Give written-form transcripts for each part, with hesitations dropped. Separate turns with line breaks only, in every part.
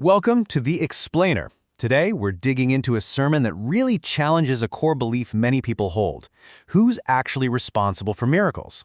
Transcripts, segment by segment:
Welcome to The Explainer. Today, we're digging into a sermon that really challenges a core belief many people hold. Who's actually responsible for miracles?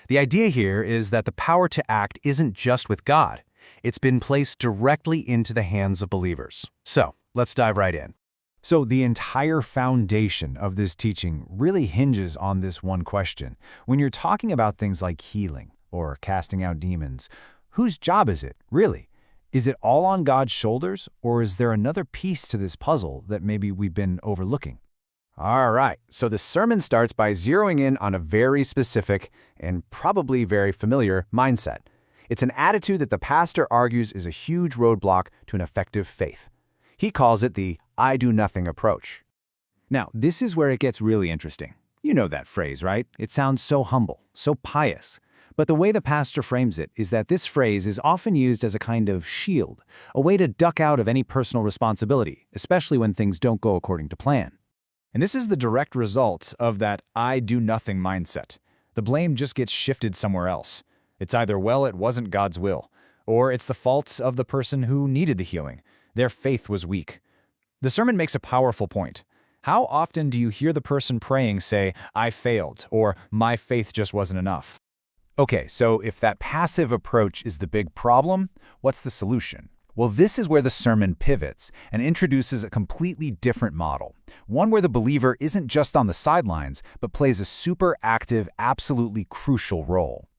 The idea here is that the power to act isn't just with God. It's been placed directly into the hands of believers. So, let's dive right in.
So the entire foundation of this teaching really hinges on this one question. When you're talking about things like healing or casting out demons, whose job is it, really? Is it all on God's shoulders, or is there another piece to this puzzle that maybe we've been overlooking? All right, so the sermon starts by zeroing in on a very specific and probably very familiar mindset. It's an attitude that the pastor argues is a huge roadblock to an effective faith. He calls it the I do nothing approach. Now, this is where it gets really interesting. You know that phrase, right? It sounds so humble, so pious. But the way the pastor frames it is that this phrase is often used as a kind of shield, a way to duck out of any personal responsibility, especially when things don't go according to plan. And this is the direct result of that I do nothing mindset. The blame just gets shifted somewhere else. It's either, well, it wasn't God's will, or it's the fault of the person who needed the healing. Their faith was weak. The sermon makes a powerful point. How often do you hear the person praying say, I failed, or my faith just wasn't enough? Okay, so if that passive approach is the big problem, what's the solution? Well, this is where the sermon pivots and introduces a completely different model, one where the believer isn't just on the sidelines, but plays a super active, absolutely crucial role.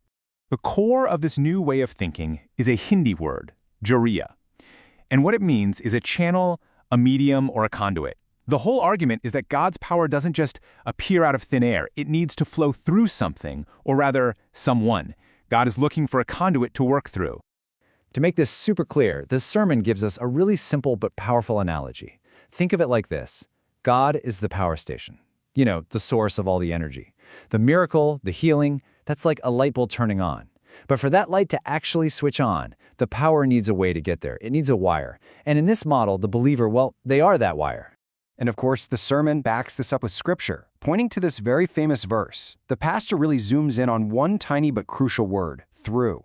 The core of this new way of thinking is a Hindi word, jariya. And what it means is a channel, a medium, or a conduit. The whole argument is that God's power doesn't just appear out of thin air. It needs to flow through something, or rather, someone. God is looking for a conduit to work through.
To make this super clear, this sermon gives us a really simple but powerful analogy. Think of it like this. God is the power station. You know, the source of all the energy. The miracle, the healing, that's like a light bulb turning on. But for that light to actually switch on, the power needs a way to get there. It needs a wire. And in this model, the believer, well, they are that wire.
And of course, the sermon backs this up with scripture. Pointing to this very famous verse, the pastor really zooms in on one tiny but crucial word, through.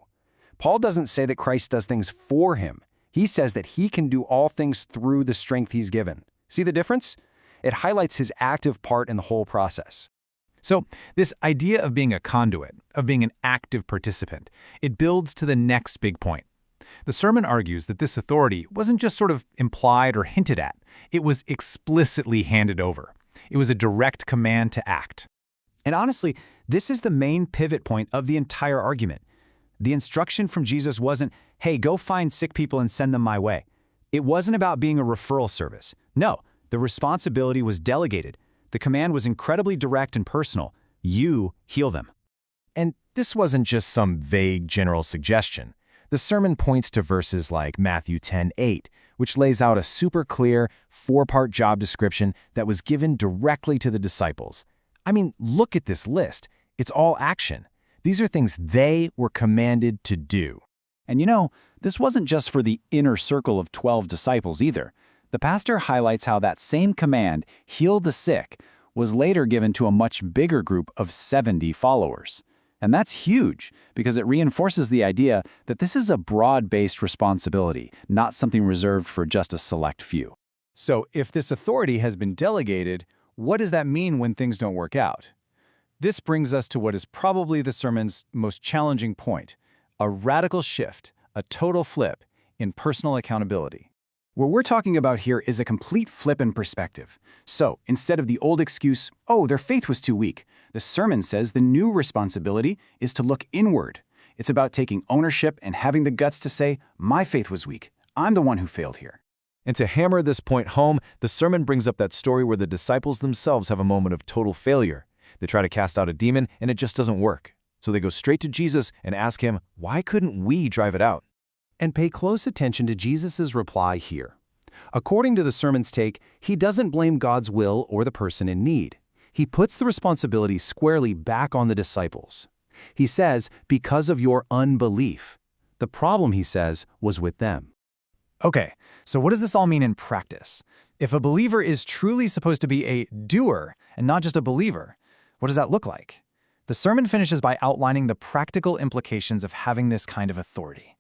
Paul doesn't say that Christ does things for him. He says that he can do all things through the strength he's given. See the difference? It highlights his active part in the whole process.
So, this idea of being a conduit, of being an active participant, it builds to the next big point. The sermon argues that this authority wasn't just sort of implied or hinted at. It was explicitly handed over. It was a direct command to act.
And honestly, this is the main pivot point of the entire argument. The instruction from Jesus wasn't, hey, go find sick people and send them my way. It wasn't about being a referral service. No, the responsibility was delegated. The command was incredibly direct and personal. You heal them.
And this wasn't just some vague general suggestion. The sermon points to verses like Matthew 10:8, which lays out a super clear, four-part job description that was given directly to the disciples. I mean, look at this list. It's all action. These are things they were commanded to do.
And you know, this wasn't just for the inner circle of 12 disciples either. The pastor highlights how that same command, heal the sick, was later given to a much bigger group of 70 followers. And that's huge because it reinforces the idea that this is a broad-based responsibility, not something reserved for just a select few. So if this authority has been delegated, what does that mean when things don't work out? This brings us to what is probably the sermon's most challenging point, a radical shift, a total flip in personal accountability.
What we're talking about here is a complete flip in perspective. So, instead of the old excuse, oh, their faith was too weak, the sermon says the new responsibility is to look inward. It's about taking ownership and having the guts to say, my faith was weak. I'm the one who failed here.
And to hammer this point home, the sermon brings up that story where the disciples themselves have a moment of total failure. They try to cast out a demon, and it just doesn't work. So they go straight to Jesus and ask him, why couldn't we drive it out?
And pay close attention to Jesus' reply here. According to the sermon's take, he doesn't blame God's will or the person in need. He puts the responsibility squarely back on the disciples. He says, because of your unbelief. The problem, he says, was with them.
Okay, so what does this all mean in practice? If a believer is truly supposed to be a doer and not just a believer, what does that look like? The sermon finishes by outlining the practical implications of having this kind of authority.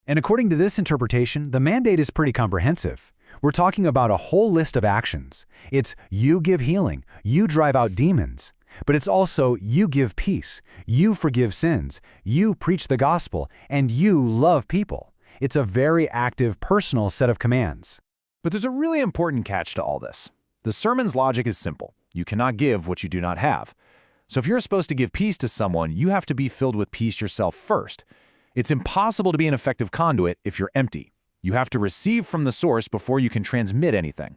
And according to this interpretation, the mandate is pretty comprehensive. We're talking about a whole list of actions. It's you give healing, you drive out demons. But it's also you give peace, you forgive sins, you preach the gospel, and you love people. It's a very active, personal set of commands.
But there's a really important catch to all this. The sermon's logic is simple. You cannot give what you do not have. So if you're supposed to give peace to someone, you have to be filled with peace yourself first. It's impossible to be an effective conduit if you're empty. You have to receive from the source before you can transmit anything.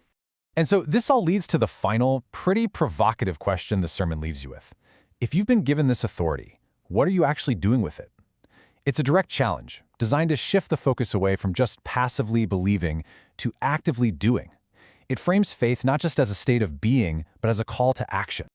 And so this all leads to the final, pretty provocative question the sermon leaves you with. If you've been given this authority, what are you actually doing with it? It's a direct challenge, designed to shift the focus away from just passively believing to actively doing. It frames faith not just as a state of being, but as a call to action.